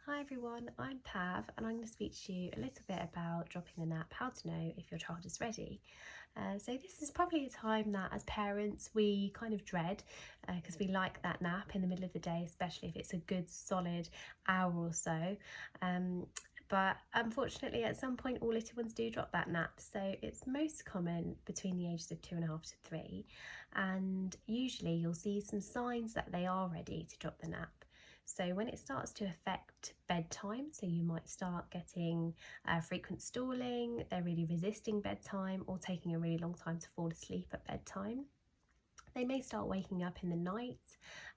Hi everyone, I'm Pav and I'm going to speak to you a little bit about dropping the nap, how to know if your child is ready. So this is probably a time that as parents we kind of dread because we like that nap in the middle of the day, especially if it's a good solid hour or so. But unfortunately at some point all little ones do drop that nap, so it's most common between the ages of 2.5 to 3, and usually you'll see some signs that they are ready to drop the nap. So when it starts to affect bedtime, so you might start getting frequent stalling, they're really resisting bedtime or taking a really long time to fall asleep at bedtime. They may start waking up in the night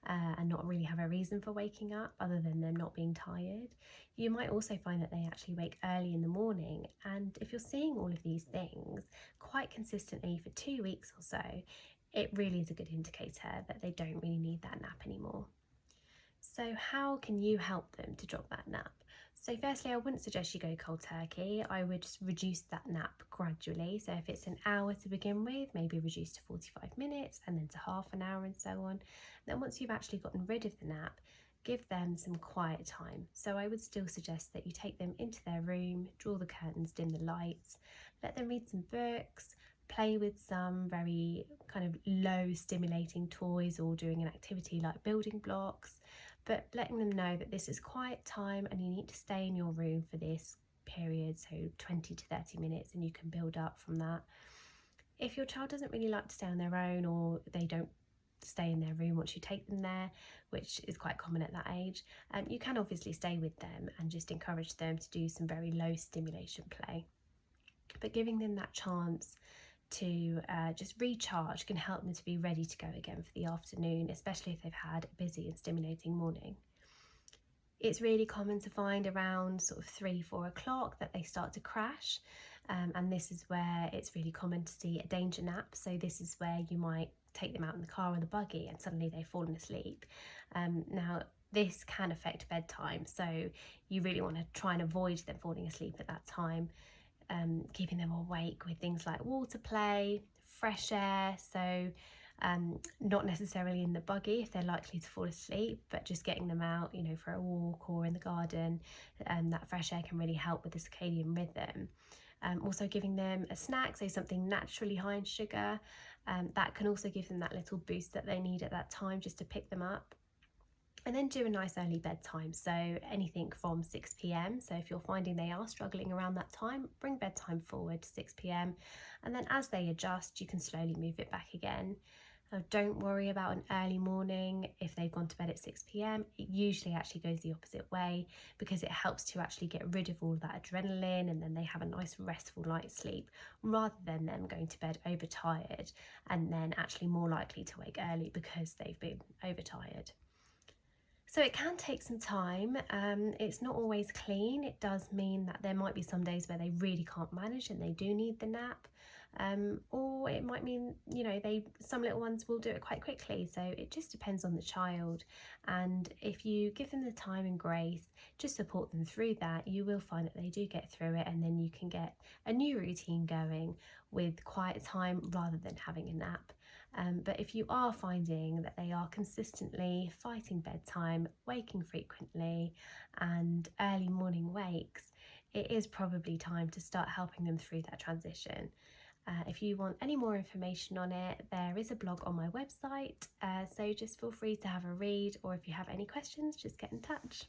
and not really have a reason for waking up other than them not being tired. You might also find that they actually wake early in the morning, and if you're seeing all of these things quite consistently for 2 weeks or so, it really is a good indicator that they don't really need that nap anymore. So how can you help them to drop that nap? So firstly, I wouldn't suggest you go cold turkey. I would just reduce that nap gradually. So if it's an hour to begin with, maybe reduce to 45 minutes and then to half an hour and so on. Then once you've actually gotten rid of the nap, give them some quiet time. So I would still suggest that you take them into their room, draw the curtains, dim the lights, let them read some books, play with some very kind of low stimulating toys or doing an activity like building blocks, but letting them know that this is quiet time and you need to stay in your room for this period, so 20 to 30 minutes, and you can build up from that. If your child doesn't really like to stay on their own or they don't stay in their room once you take them there, which is quite common at that age, you can obviously stay with them and just encourage them to do some very low stimulation play. But giving them that chance to just recharge can help them to be ready to go again for the afternoon, especially if they've had a busy and stimulating morning. It's really common to find around sort of 3-4 o'clock that they start to crash, and this is where it's really common to see a danger nap. So this is where you might take them out in the car or the buggy and suddenly they've fallen asleep. Now this can affect bedtime, so you really want to try and avoid them falling asleep at that time. Keeping them awake with things like water play, fresh air, so not necessarily in the buggy if they're likely to fall asleep, but just getting them out, for a walk or in the garden. That fresh air can really help with the circadian rhythm. Also giving them a snack, so something naturally high in sugar, that can also give them that little boost that they need at that time just to pick them up. And then do a nice early bedtime, so anything from 6 p.m. So if you're finding they are struggling around that time, bring bedtime forward to 6 p.m. and then as they adjust you can slowly move it back again. Don't worry about an early morning if they've gone to bed at 6 p.m. It usually actually goes the opposite way because it helps to actually get rid of all that adrenaline, and then they have a nice restful night's sleep rather than them going to bed overtired and then actually more likely to wake early because they've been overtired. So it can take some time. It's not always clean. It does mean that there might be some days where they really can't manage and they do need the nap. Or it might mean, some little ones will do it quite quickly. So it just depends on the child. And if you give them the time and grace, just support them through that, you will find that they do get through it, and then you can get a new routine going with quiet time rather than having a nap. But if you are finding that they are consistently fighting bedtime, waking frequently, and early morning wakes, it is probably time to start helping them through that transition. If you want any more information on it, there is a blog on my website, so just feel free to have a read, or if you have any questions, just get in touch.